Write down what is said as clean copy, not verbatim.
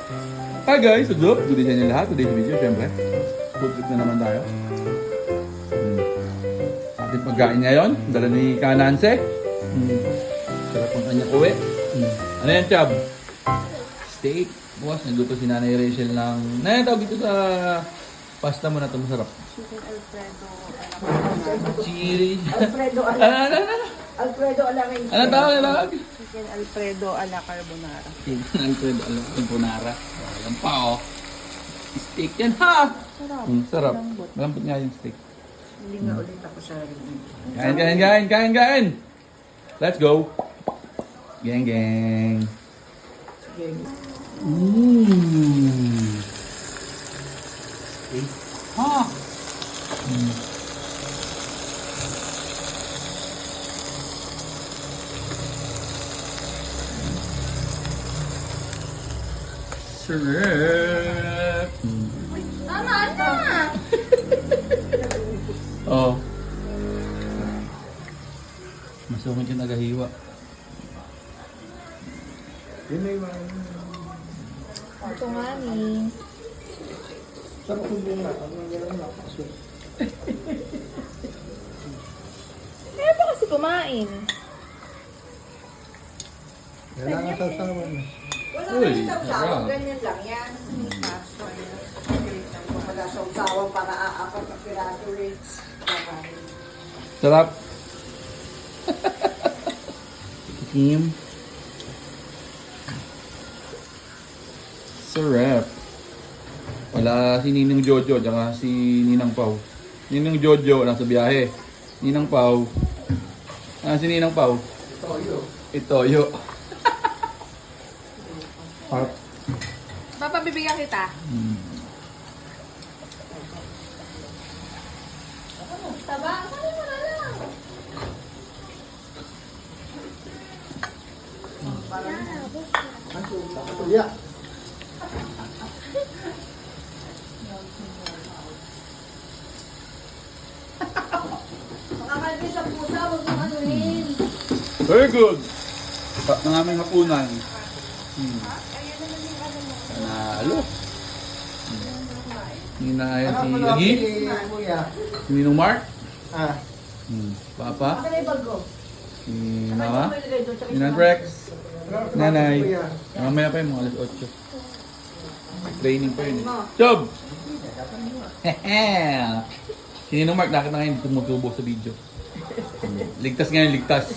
Hi guys, what's up? Good day sa inyo lahat. Today's video, syempre. Food trip na naman tayo. Ating pagkain ngayon. Dala ni Kananse. Sarap ang kanyang uwi. Ano yan, Chab? Steak. Bukas, nagluto si Nanay Rachel ng... Nanay, tawag dito sa pasta mo na ito. Masarap. Chicken Alfredo. Chili. Alfredo a Ano? Alfredo a la Rachel. Ano tawag? Chicken Alfredo a la carbonara. Chicken Alfredo a la carbonara. Alam pa, oh. Steak yan, ha? Sarap. Sarap. Malambot. Malambot nga yung steak. Hindi nga ulit ako sa review. Kain! Let's go! Gang! Sige. Steak. Ha? Sarap! Tama na! Oh. Masungit yung nagahiwa. Ito nga ni. Sarap ko bunga. Ang gano'n na kaso. Kaya pa kasi kumain. Kailangan sasawa na. Wala Uy, nang sausawa, sarap. ganyan lang yan. Wala sausawa para aapat na piraso rates. Sarap. Kim. Sarap. Wala si Ninong Jojo, tsaka si Ninang Pau. Ninong Jojo, nasa biyahe. Ninang Pau. Si Ninang Pau? Itoyo. Harap. Papa, bibigyan kita. Taba, kami mo na lang. Kuya. Makakalbi sa pusa, huwag mong anuhin. Very good. Sarap ng aming hapunan. Panalo. Hinahin si Agi. Kuya. Si Ninong Mark. Ah. Papa. Akin na yung bag ko. Si Mama. May ilagay doon, tsaka Ninang Rex. Nanay. Kuya. Mamaya pa yung mga alas 8. Training pa yun. Job! Si Ninong Mark, nakita ngayon tumutubo sa video. Ligtas ngayon, ligtas.